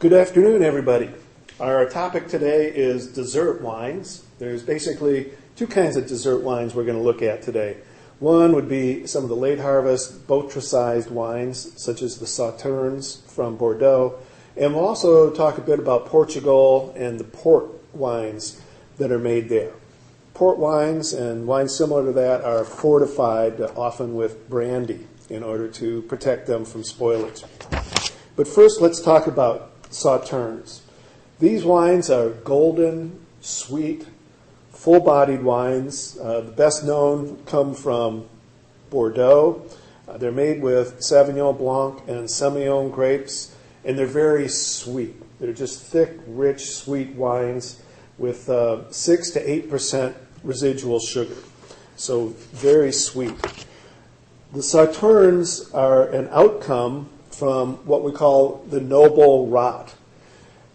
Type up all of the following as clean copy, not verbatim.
Good afternoon, everybody. Our topic today is dessert wines. There's basically two kinds of dessert wines we're going to look at today. One would be some of the late harvest botrycized wines, such as the Sauternes from Bordeaux. And we'll also talk a bit about Portugal and the port wines that are made there. Port wines and wines similar to that are fortified, often with brandy, in order to protect them from spoilage. But first, let's talk about Sauternes. These wines are golden, sweet, full-bodied wines. The best known come from Bordeaux. They're made with Sauvignon Blanc and Semillon grapes, and they're very sweet. They're just thick, rich, sweet wines with 6 to 8% residual sugar. So very sweet. The Sauternes are an outcome from what we call the noble rot.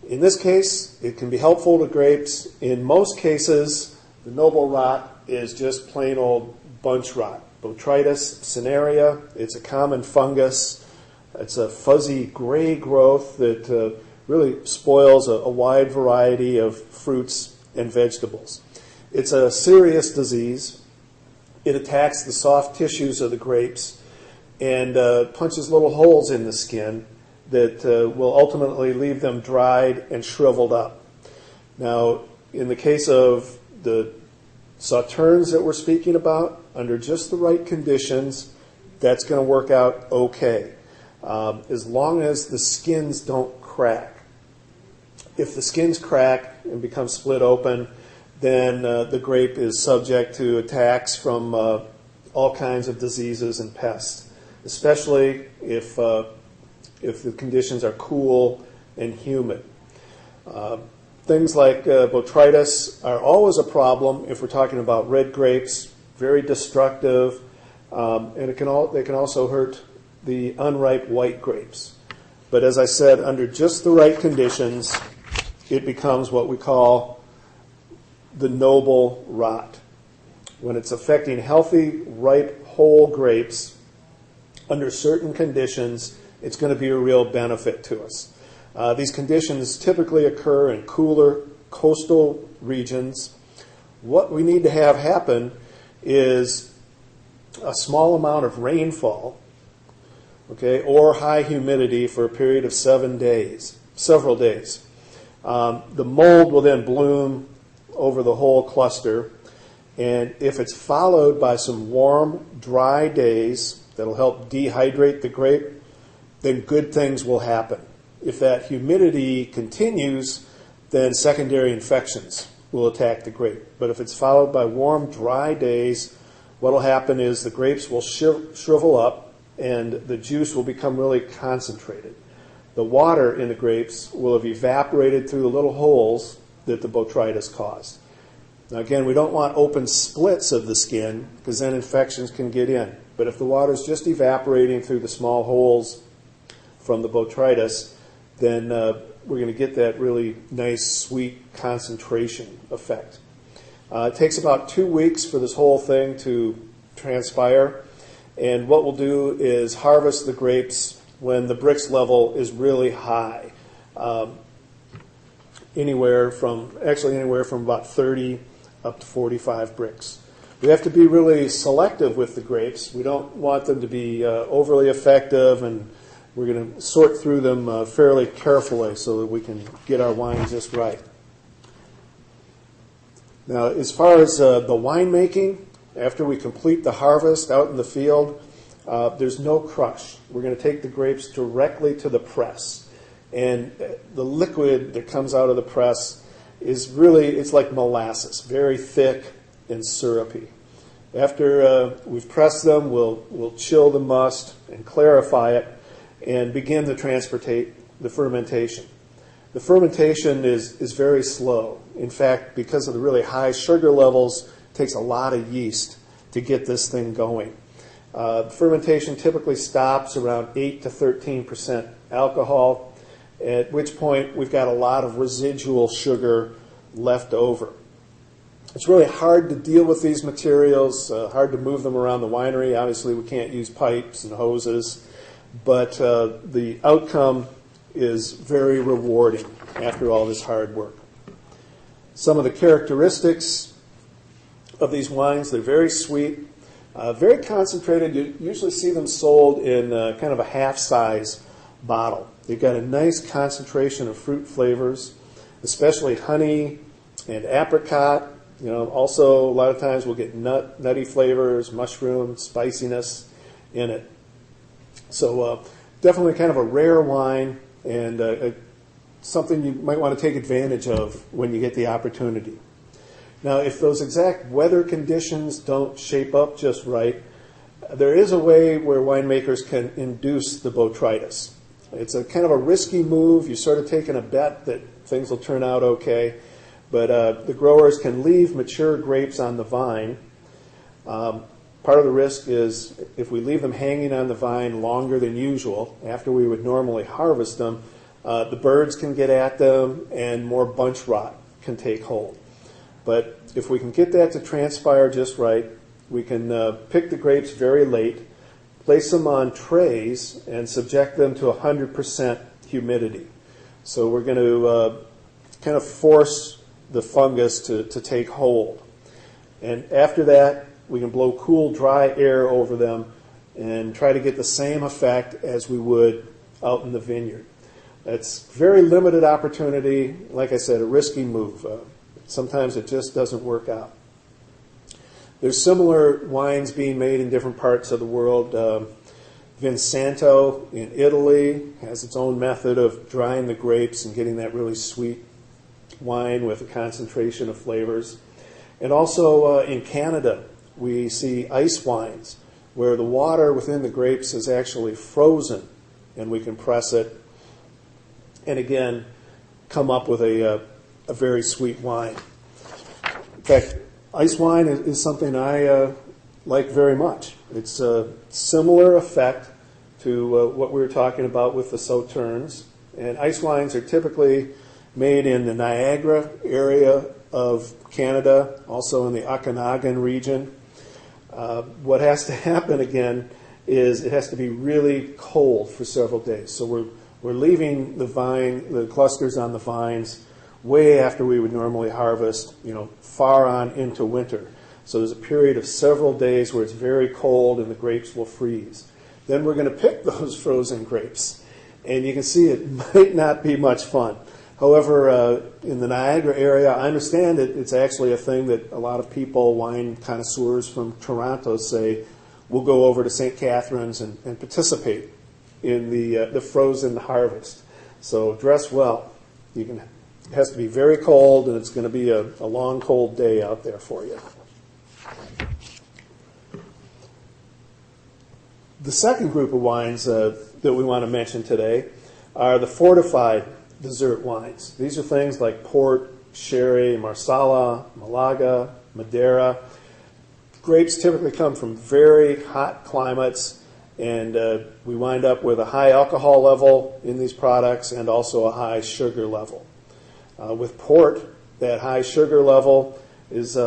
In this case, it can be helpful to grapes. In most cases, the noble rot is just plain old bunch rot. Botrytis cinerea, it's a common fungus. It's a fuzzy gray growth that really spoils a wide variety of fruits and vegetables. It's a serious disease. It attacks the soft tissues of the grapes and punches little holes in the skin that will ultimately leave them dried and shriveled up. Now, in the case of the Sauternes that we're speaking about, under just the right conditions, that's going to work out okay, as long as the skins don't crack. If the skins crack and become split open, then the grape is subject to attacks from all kinds of diseases and pests, especially if the conditions are cool and humid. Things like botrytis are always a problem if we're talking about red grapes, very destructive, and they can also hurt the unripe white grapes. But as I said, under just the right conditions, it becomes what we call the noble rot. When it's affecting healthy, ripe, whole grapes, under certain conditions, it's going to be a real benefit to us. These conditions typically occur in cooler coastal regions. What we need to have happen is a small amount of rainfall, or high humidity for a period of several days. The mold will then bloom over the whole cluster, and if it's followed by some warm, dry days that'll help dehydrate the grape, then good things will happen. If that humidity continues, then secondary infections will attack the grape. But if it's followed by warm, dry days, what will happen is the grapes will shrivel up and the juice will become really concentrated. The water in the grapes will have evaporated through the little holes that the botrytis caused. Now again, we don't want open splits of the skin because then infections can get in. But if the water is just evaporating through the small holes from the botrytis, then we're going to get that really nice, sweet concentration effect. It takes about 2 weeks for this whole thing to transpire. And what we'll do is harvest the grapes when the Brix level is really high. Anywhere from about 30 up to 45 Brix. We have to be really selective with the grapes. We don't want them to be overly effective, and we're going to sort through them fairly carefully so that we can get our wine just right. Now, as far as the winemaking, after we complete the harvest out in the field, there's no crush. We're going to take the grapes directly to the press. And the liquid that comes out of the press is it's like molasses, very thick and syrupy. After we've pressed them, we'll chill the must and clarify it and begin the fermentation. The fermentation is very slow. In fact, because of the really high sugar levels, it takes a lot of yeast to get this thing going. Fermentation typically stops around 8 to 13% alcohol, at which point we've got a lot of residual sugar left over. It's really hard to deal with these materials, hard to move them around the winery. Obviously, we can't use pipes and hoses, but the outcome is very rewarding after all this hard work. Some of the characteristics of these wines, they're very sweet, very concentrated. You usually see them sold in kind of a half-size bottle. They've got a nice concentration of fruit flavors, especially honey and apricot. Also a lot of times we'll get nutty flavors, mushroom, spiciness in it. So definitely kind of a rare wine and something you might want to take advantage of when you get the opportunity. Now, if those exact weather conditions don't shape up just right, there is a way where winemakers can induce the botrytis. It's a kind of a risky move. You're sort of taking a bet that things will turn out okay, but the growers can leave mature grapes on the vine. Part of the risk is if we leave them hanging on the vine longer than usual, after we would normally harvest them, the birds can get at them and more bunch rot can take hold. But if we can get that to transpire just right, we can pick the grapes very late, place them on trays, and subject them to 100% humidity. So we're going to kind of force the fungus to take hold. And after that, we can blow cool, dry air over them and try to get the same effect as we would out in the vineyard. It's very limited opportunity. Like I said, a risky move. Sometimes it just doesn't work out. There's similar wines being made in different parts of the world. Vinsanto in Italy has its own method of drying the grapes and getting that really sweet wine with a concentration of flavors. And also in Canada, we see ice wines where the water within the grapes is actually frozen and we can press it and again come up with a very sweet wine. In fact, ice wine is something I like very much. It's a similar effect to what we were talking about with the Sauternes. And ice wines are typically made in the Niagara area of Canada, also in the Okanagan region. What has to happen again is it has to be really cold for several days. So we're leaving the clusters on the vines way after we would normally harvest, far on into winter. So there's a period of several days where it's very cold and the grapes will freeze. Then we're going to pick those frozen grapes. And you can see it might not be much fun. However, in the Niagara area, I understand it's actually a thing that a lot of people, wine connoisseurs from Toronto, say we'll go over to St. Catharines and participate in the frozen harvest. So dress well. It has to be very cold, and it's going to be a long, cold day out there for you. The second group of wines that we want to mention today are the fortified dessert wines. These are things like port, sherry, marsala, Malaga, Madeira. Grapes typically come from very hot climates, and we wind up with a high alcohol level in these products and also a high sugar level. With port, that high sugar level is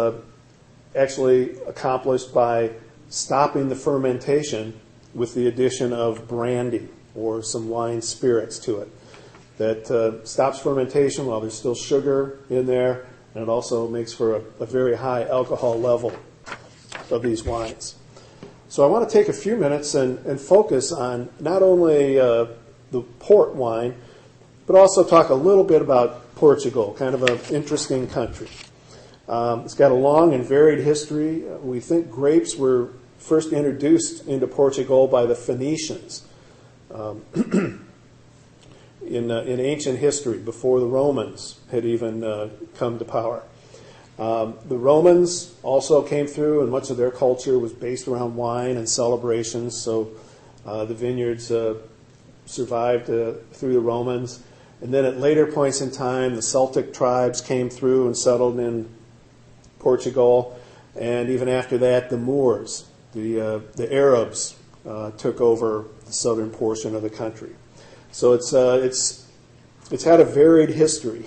actually accomplished by stopping the fermentation with the addition of brandy or some wine spirits to it. That stops fermentation while there's still sugar in there, and it also makes for a very high alcohol level of these wines. So I want to take a few minutes and focus on not only the port wine, but also talk a little bit about Portugal, kind of an interesting country. It's got a long and varied history. We think grapes were first introduced into Portugal by the Phoenicians in ancient history, before the Romans had even come to power. The Romans also came through, and much of their culture was based around wine and celebrations, so the vineyards survived through the Romans. And then at later points in time, the Celtic tribes came through and settled in Portugal. And even after that, the Moors, the Arabs, took over the southern portion of the country. So it's had a varied history.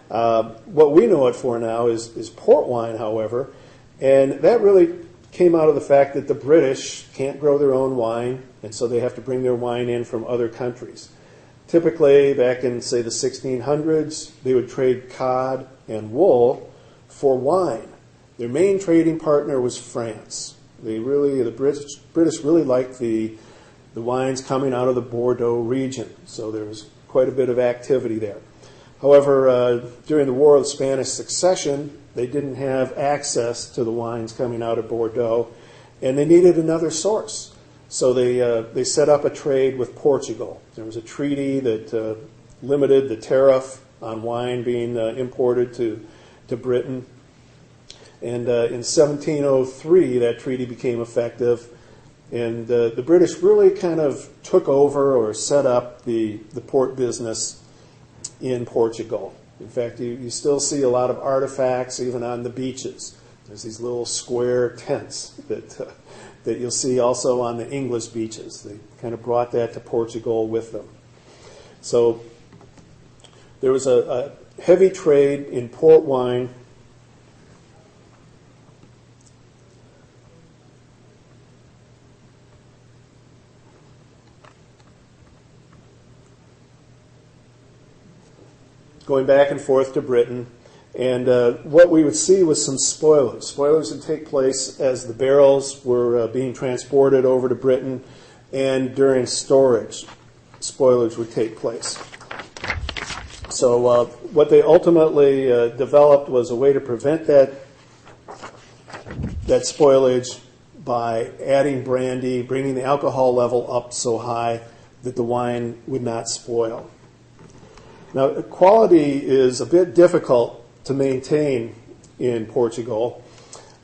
What we know it for now is port wine, however, and that really came out of the fact that the British can't grow their own wine, and so they have to bring their wine in from other countries. Typically, back in, say, the 1600s, they would trade cod and wool for wine. Their main trading partner was France. The British really liked the wines coming out of the Bordeaux region, so there was quite a bit of activity there. However, during the War of the Spanish Succession, they didn't have access to the wines coming out of Bordeaux, and they needed another source. So they set up a trade with Portugal. There was a treaty that limited the tariff on wine being imported to Britain. And in 1703, that treaty became effective, and the British really kind of took over or set up the port business in Portugal. In fact, you still see a lot of artifacts even on the beaches. There's these little square tents that you'll see also on the English beaches. They kind of brought that to Portugal with them. So there was a heavy trade in port wine. Going back and forth to Britain. And what we would see was some spoilage. Spoilage would take place as the barrels were being transported over to Britain, and during storage, spoilage would take place. So what they ultimately developed was a way to prevent that spoilage by adding brandy, bringing the alcohol level up so high that the wine would not spoil. Now, quality is a bit difficult to maintain in Portugal.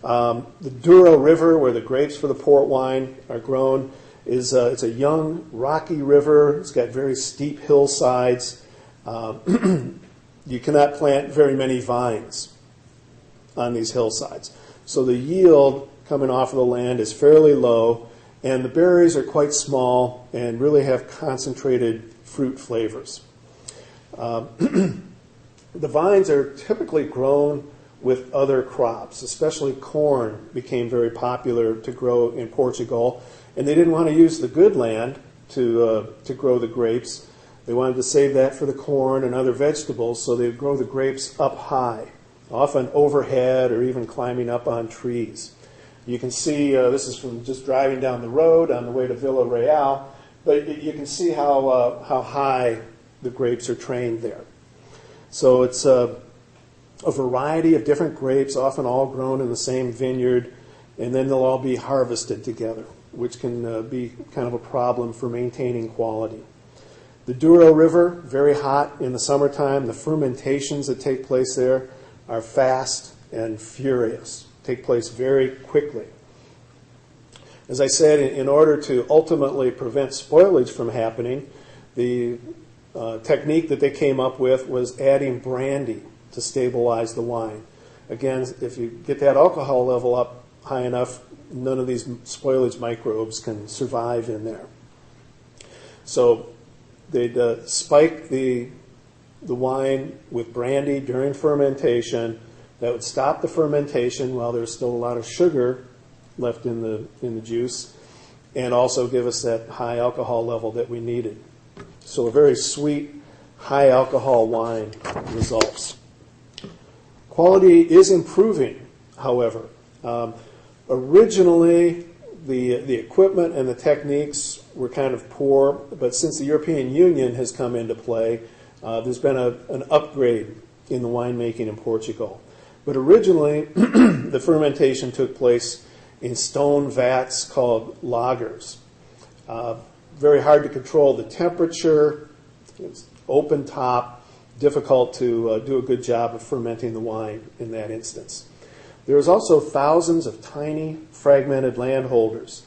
The Douro River, where the grapes for the port wine are grown, it's a young, rocky river. It's got very steep hillsides. You cannot plant very many vines on these hillsides. So the yield coming off of the land is fairly low, and the berries are quite small and really have concentrated fruit flavors. The vines are typically grown with other crops, especially corn became very popular to grow in Portugal, and they didn't want to use the good land to grow the grapes. They wanted to save that for the corn and other vegetables, so they would grow the grapes up high, often overhead or even climbing up on trees. You can see, this is from just driving down the road on the way to Vila Real, but you can see how high the grapes are trained there. So it's a variety of different grapes, often all grown in the same vineyard, and then they'll all be harvested together, which can be kind of a problem for maintaining quality. The Douro River, very hot in the summertime. The fermentations that take place there are fast and furious, take place very quickly. As I said, in order to ultimately prevent spoilage from happening, the technique that they came up with was adding brandy to stabilize the wine. Again, if you get that alcohol level up high enough, none of these spoilage microbes can survive in there. So they'd spike the wine with brandy during fermentation. That would stop the fermentation while there's still a lot of sugar left in the juice, and also give us that high alcohol level that we needed. So a very sweet, high alcohol wine results. Quality is improving, however. Originally, the equipment and the techniques were kind of poor, but since the European Union has come into play, there's been an upgrade in the winemaking in Portugal. But originally, the fermentation took place in stone vats called lagers. Very hard to control the temperature. It's open top, difficult to do a good job of fermenting the wine in that instance. There's also thousands of tiny, fragmented landholders.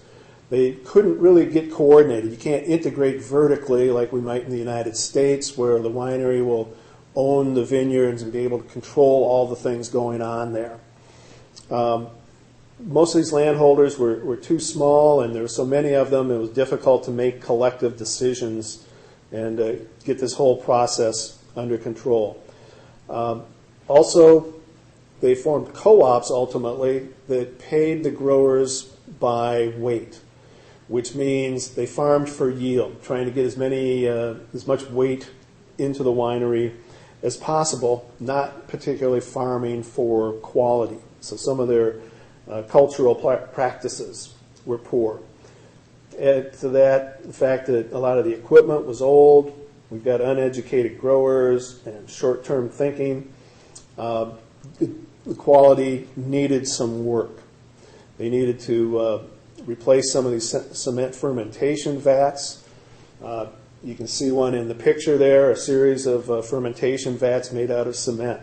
They couldn't really get coordinated. You can't integrate vertically like we might in the United States, where the winery will own the vineyards and be able to control all the things going on there. Most of these landholders were too small, and there were so many of them, it was difficult to make collective decisions and get this whole process under control. Also, they formed co-ops ultimately that paid the growers by weight. which means they farmed for yield, trying to get as much weight into the winery as possible, not particularly farming for quality. So some of their cultural practices were poor. Add to that the fact that a lot of the equipment was old. We've got uneducated growers and short-term thinking. The quality needed some work. They needed to replace some of these cement fermentation vats. You can see one in the picture there, a series of fermentation vats made out of cement.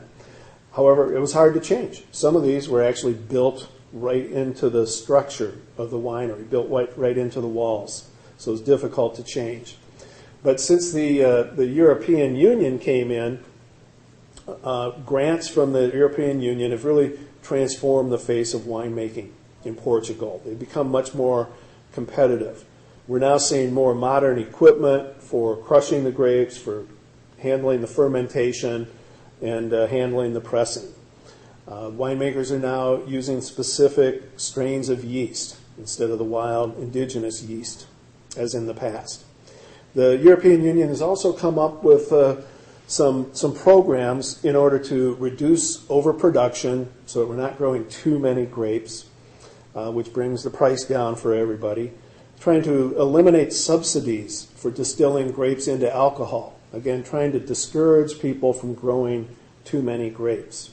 However, it was hard to change. Some of these were actually built right into the structure of the winery, built right into the walls. So it was difficult to change. But since the European Union came in, grants from the European Union have really transformed the face of winemaking in Portugal. They've become much more competitive. We're now seeing more modern equipment for crushing the grapes, for handling the fermentation, and handling the pressing. Winemakers are now using specific strains of yeast instead of the wild indigenous yeast, as in the past. The European Union has also come up with some programs in order to reduce overproduction so that we're not growing too many grapes, which brings the price down for everybody. Trying to eliminate subsidies for distilling grapes into alcohol. Again, trying to discourage people from growing too many grapes.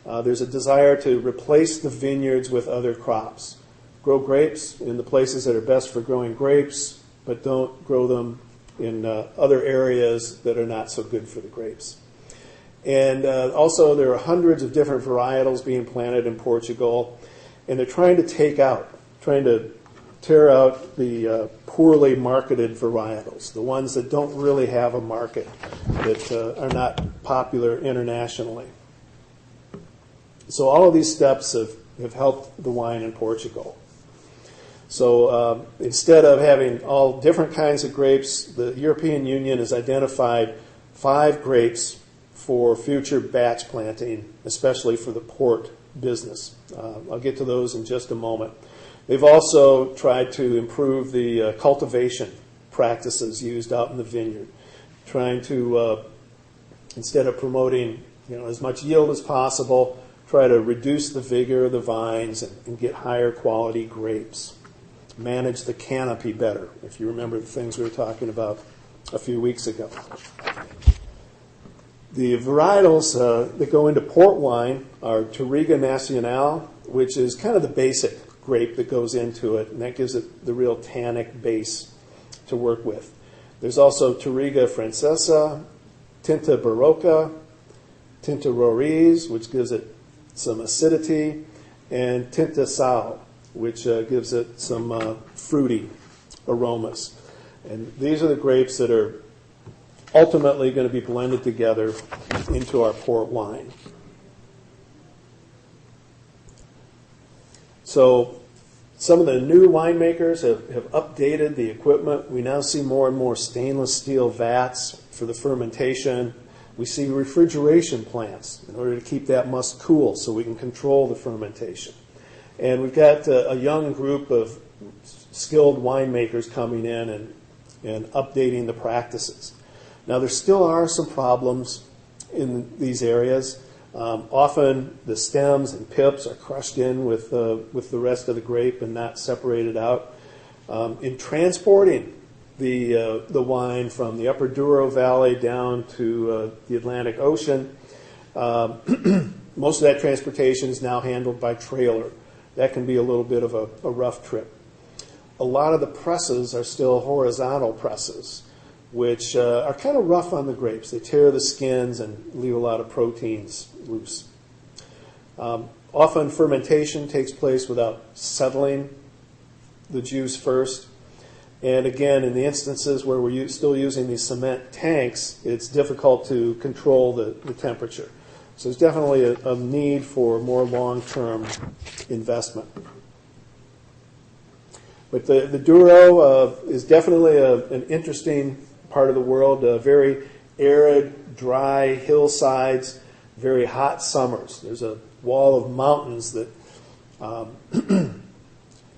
There's a desire to replace the vineyards with other crops. Grow grapes in the places that are best for growing grapes, but don't grow them in other areas that are not so good for the grapes. And also there are hundreds of different varietals being planted in Portugal, and they're trying to tear out the poorly marketed varietals, the ones that don't really have a market, that are not popular internationally. So all of these steps have helped the wine in Portugal. So instead of having all different kinds of grapes, the European Union has identified 5 grapes for future batch planting, especially for the port business. I'll get to those in just a moment. They've also tried to improve the cultivation practices used out in the vineyard, trying to, instead of promoting as much yield as possible, try to reduce the vigor of the vines and get higher quality grapes. Manage the canopy better, if you remember the things we were talking about a few weeks ago. The varietals that go into port wine are Touriga Nacional, which is kind of the basic grape that goes into it, and that gives it the real tannic base to work with. There's also Touriga Francesa, Tinta Barroca, Tinta Roriz, which gives it some acidity, and Tinta Sal, which gives it some fruity aromas. And these are the grapes that are ultimately going to be blended together into our port wine. So some of the new winemakers have updated the equipment. We now see more and more stainless steel vats for the fermentation. We see refrigeration plants in order to keep that must cool so we can control the fermentation. And we've got a young group of skilled winemakers coming in and updating the practices. Now, there still are some problems in these areas. Often the stems and pips are crushed in with the rest of the grape and not separated out. In transporting the wine from the upper Douro Valley down to the Atlantic Ocean, most of that transportation is now handled by trailer. That can be a little bit of a rough trip. A lot of the presses are still horizontal presses, which are kind of rough on the grapes. They tear the skins and leave a lot of proteins loose. Often fermentation takes place without settling the juice first. And again, in the instances where we're still using these cement tanks, it's difficult to control the temperature. So there's definitely a need for more long-term investment. But the Douro is definitely an interesting part of the world, very arid, dry hillsides, very hot summers. There's a wall of mountains that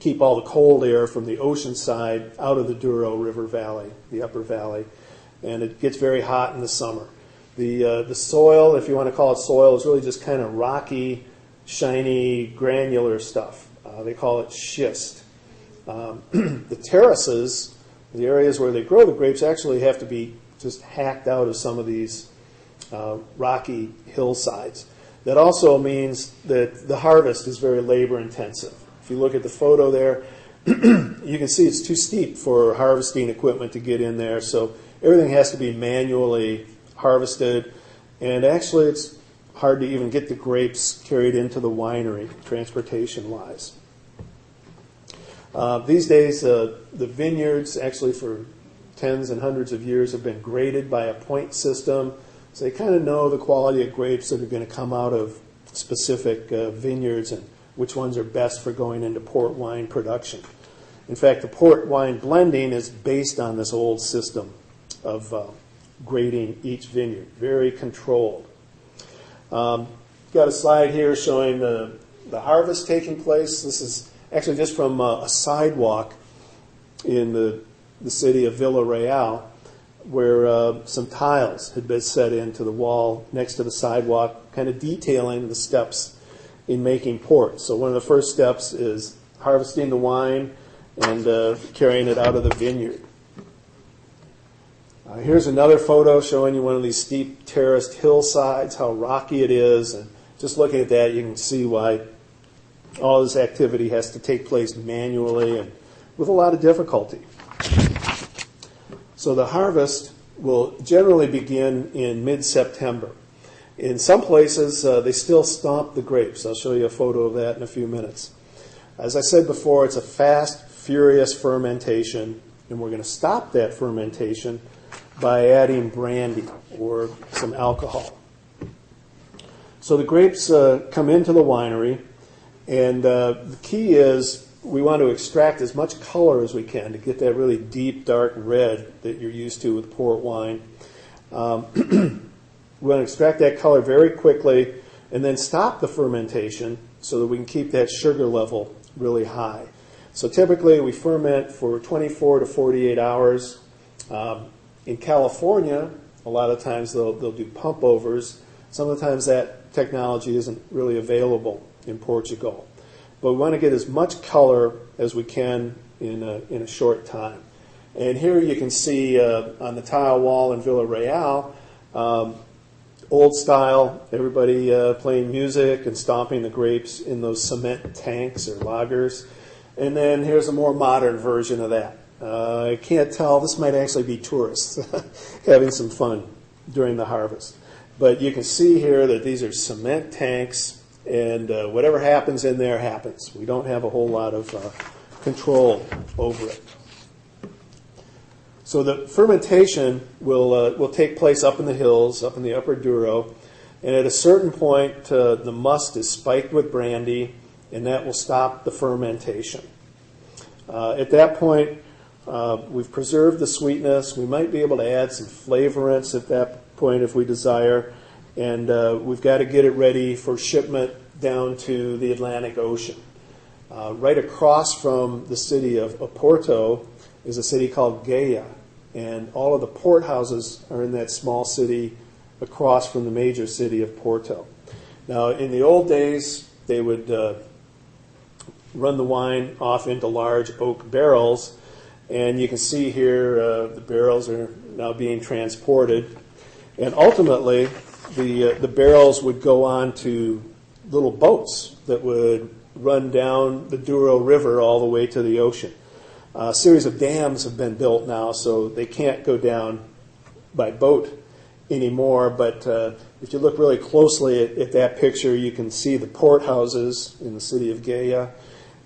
keep all the cold air from the ocean side out of the Douro River Valley, the upper valley. And it gets very hot in the summer. The soil, if you want to call it soil, is really just kind of rocky, shiny, granular stuff. They call it schist. The terraces, the areas where they grow the grapes, actually have to be just hacked out of some of these rocky hillsides. That also means that the harvest is very labor intensive. If you look at the photo there, you can see it's too steep for harvesting equipment to get in there, so everything has to be manually harvested, and actually it's hard to even get the grapes carried into the winery, transportation-wise. These days, the vineyards, actually for tens and hundreds of years, have been graded by a point system, so they kind of know the quality of grapes that are going to come out of specific vineyards and which ones are best for going into port wine production. In fact, the port wine blending is based on this old system of grading each vineyard, very controlled. Got a slide here showing the harvest taking place. This is actually just from a sidewalk in the city of Villarreal, where some tiles had been set into the wall next to the sidewalk, kind of detailing the steps in making port. So one of the first steps is harvesting the wine and carrying it out of the vineyard. Here's another photo showing you one of these steep terraced hillsides, how rocky it is. And just looking at that, you can see why all this activity has to take place manually and with a lot of difficulty. So the harvest will generally begin in mid-September. In some places, they still stomp the grapes. I'll show you a photo of that in a few minutes. As I said before, it's a fast, furious fermentation, and we're going to stop that fermentation by adding brandy or some alcohol. So the grapes come into the winery, and the key is we want to extract as much color as we can to get that really deep, dark red that you're used to with port wine. We want to extract that color very quickly and then stop the fermentation so that we can keep that sugar level really high. So typically we ferment for 24 to 48 hours. In California, a lot of times they'll do pump overs. Sometimes that technology isn't really available in Portugal. But we want to get as much color as we can in a short time. And here you can see on the tile wall in Villarreal, old style, everybody playing music and stomping the grapes in those cement tanks or lagers. And then here's a more modern version of that. I can't tell, this might actually be tourists having some fun during the harvest. But you can see here that these are cement tanks, and whatever happens in there happens. We don't have a whole lot of control over it. So the fermentation will take place up in the hills, up in the upper Douro, and at a certain point the must is spiked with brandy, and that will stop the fermentation. At that point, we've preserved the sweetness. We might be able to add some flavorants at that point if we desire, and we've got to get it ready for shipment down to the Atlantic Ocean. Right across from the city of Oporto is a city called Gaia, and all of the port houses are in that small city across from the major city of Porto. Now, in the old days, they would run the wine off into large oak barrels, and you can see here the barrels are now being transported, and ultimately the barrels would go on to little boats that would run down the Douro River all the way to the ocean. A series of dams have been built now, so they can't go down by boat anymore, but if you look really closely at that picture, you can see the port houses in the city of Gaia,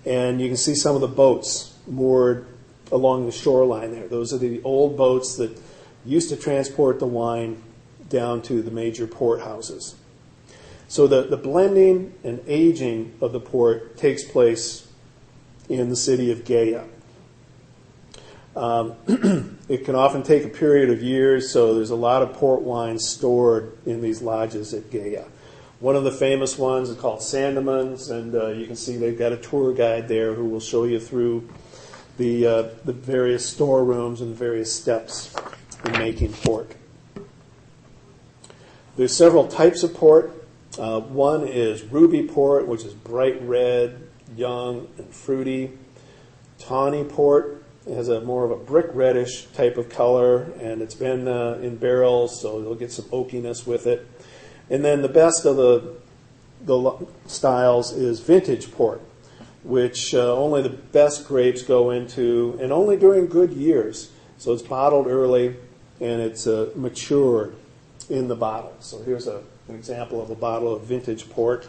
and you can see some of the boats moored along the shoreline there. Those are the old boats that used to transport the wine down to the major port houses. So the blending and aging of the port takes place in the city of Gaia. It can often take a period of years, so there's a lot of port wine stored in these lodges at Gaia. One of the famous ones is called Sandemann's, and you can see they've got a tour guide there who will show you through the various storerooms and the various steps in making port. There's several types of port. One is ruby port, which is bright red, young, and fruity. Tawny port has a more of a brick reddish type of color, and it's been in barrels, so you'll get some oakiness with it. And then the best of the styles is vintage port, which only the best grapes go into, and only during good years. So it's bottled early, and it's matured in the bottle. So here's an example of a bottle of vintage port.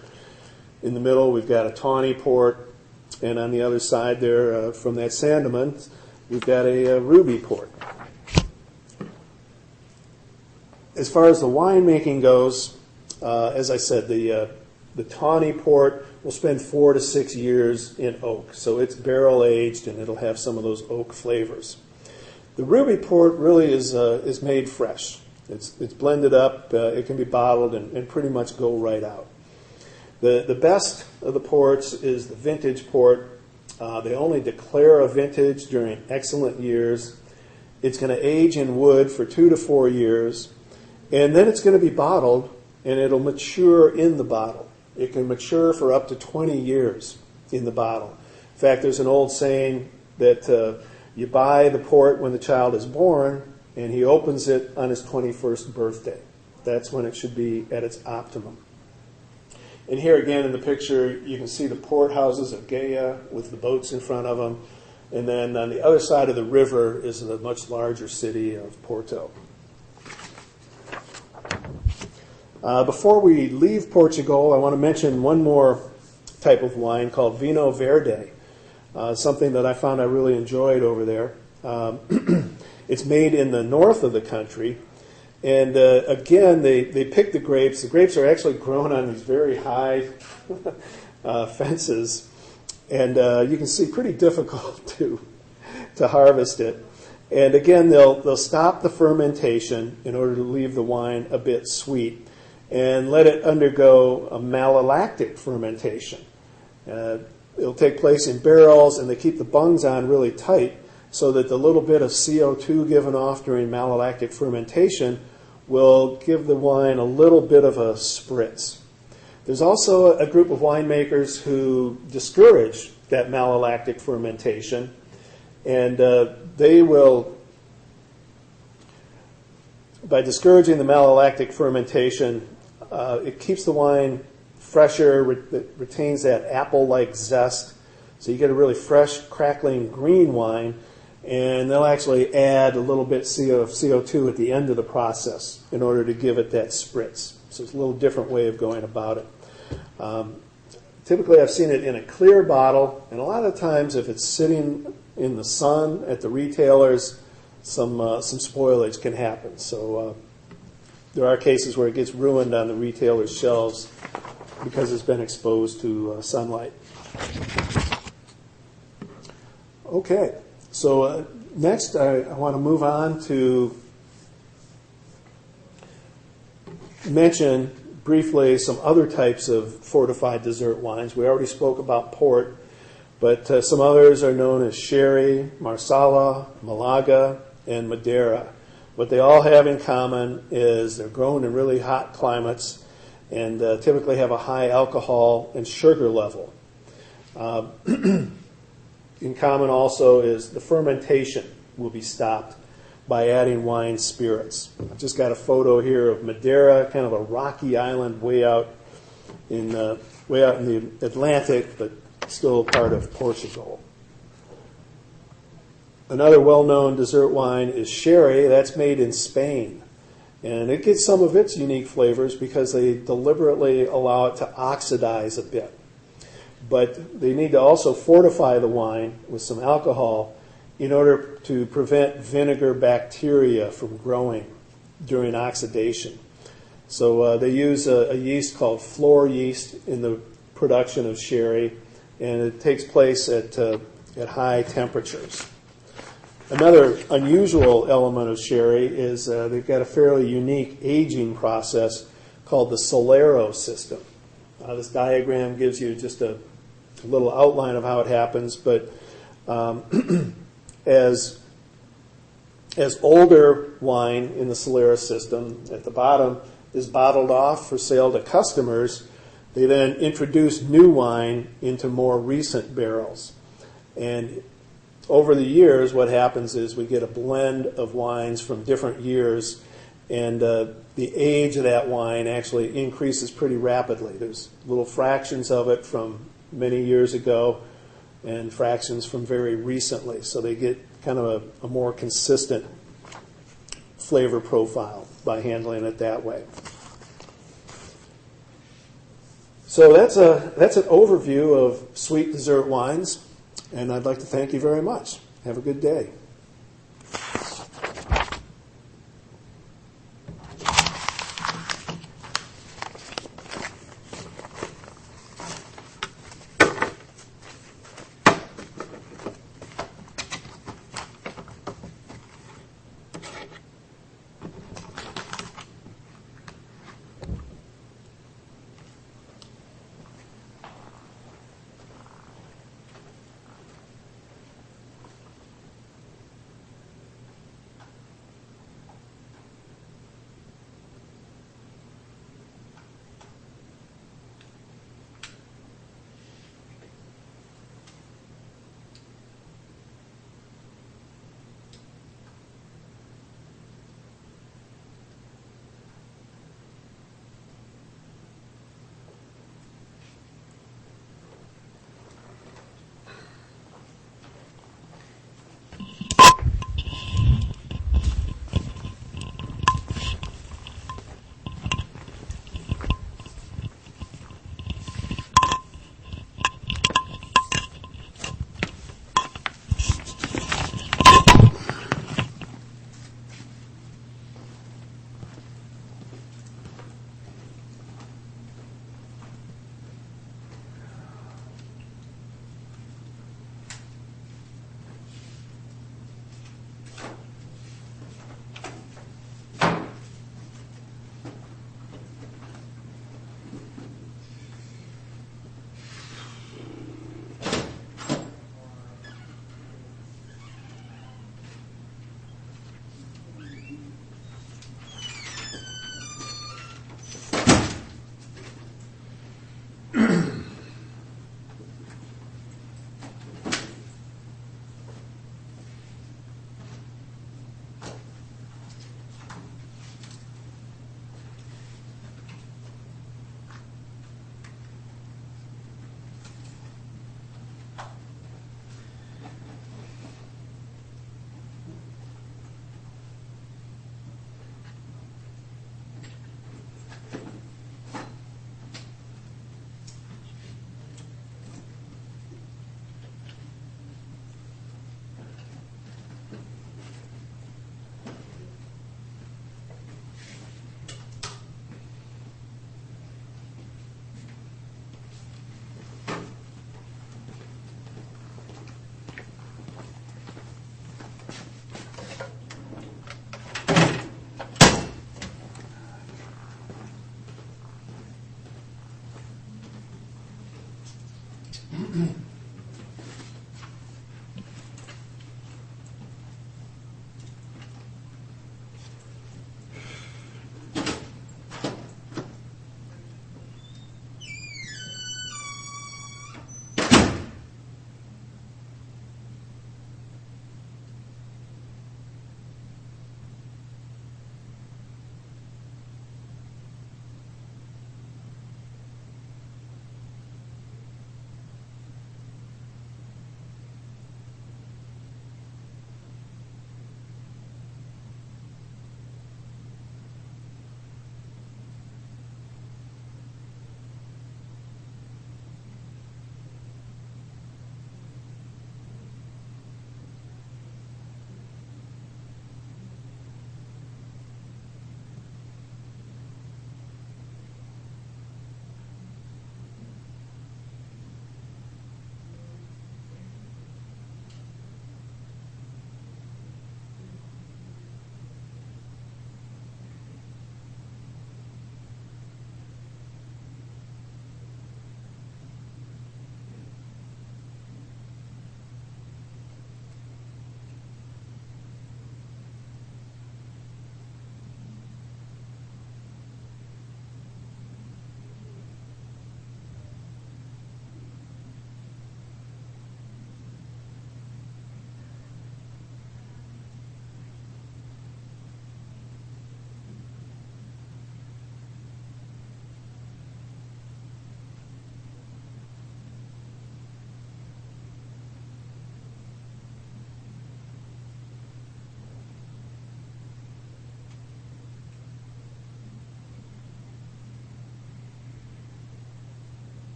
In the middle, we've got a tawny port, and on the other side there, from that Sandeman, we've got a ruby port. As far as the winemaking goes, as I said, the tawny port will spend 4 to 6 years in oak, so it's barrel aged and it'll have some of those oak flavors. The ruby port really is made fresh. It's blended up. It can be bottled and pretty much go right out. The best of the ports is the vintage port. They only declare a vintage during excellent years. It's going to age in wood for 2 to 4 years, and then it's going to be bottled, and it'll mature in the bottle. It can mature for up to 20 years in the bottle. In fact, there's an old saying that you buy the port when the child is born, and he opens it on his 21st birthday. That's when it should be at its optimum. And here again in the picture, you can see the port houses of Gaia with the boats in front of them. And then on the other side of the river is the much larger city of Porto. Before we leave Portugal, I want to mention one more type of wine called Vino Verde, something that I found I really enjoyed over there. It's made in the north of the country, and again, they pick the grapes. The grapes are actually grown on these very high fences, and you can see pretty difficult to harvest it. And again, they'll stop the fermentation in order to leave the wine a bit sweet, and let it undergo a malolactic fermentation. It'll take place in barrels, and they keep the bungs on really tight so that the little bit of CO2 given off during malolactic fermentation will give the wine a little bit of a spritz. There's also a group of winemakers who discourage that malolactic fermentation, and they will, by discouraging the malolactic fermentation, it keeps the wine fresher, it retains that apple-like zest, so you get a really fresh, crackling green wine, and they'll actually add a little bit of CO2 at the end of the process in order to give it that spritz. So it's a little different way of going about it. Typically I've seen it in a clear bottle, and a lot of times if it's sitting in the sun at the retailers, some spoilage can happen. So there are cases where it gets ruined on the retailer's shelves because it's been exposed to sunlight. Okay, so next I want to move on to mention briefly some other types of fortified dessert wines. We already spoke about port, but some others are known as sherry, marsala, malaga, and madeira. What they all have in common is they're grown in really hot climates and typically have a high alcohol and sugar level. In common also is the fermentation will be stopped by adding wine spirits. I've just got a photo here of Madeira, kind of a rocky island way out in the Atlantic, but still part of Portugal. Another well-known dessert wine is sherry. That's made in Spain. And it gets some of its unique flavors because they deliberately allow it to oxidize a bit. But they need to also fortify the wine with some alcohol in order to prevent vinegar bacteria from growing during oxidation. So they use a yeast called floor yeast in the production of sherry, and it takes place at high temperatures. Another unusual element of sherry is they've got a fairly unique aging process called the Solero system. This diagram gives you just a little outline of how it happens, but as older wine in the Solera system at the bottom is bottled off for sale to customers, they then introduce new wine into more recent barrels. And over the years, what happens is we get a blend of wines from different years, and the age of that wine actually increases pretty rapidly. There's little fractions of it from many years ago and fractions from very recently. So they get kind of a more consistent flavor profile by handling it that way. So that's an overview of sweet dessert wines, and I'd like to thank you very much. Have a good day. Mm-hmm.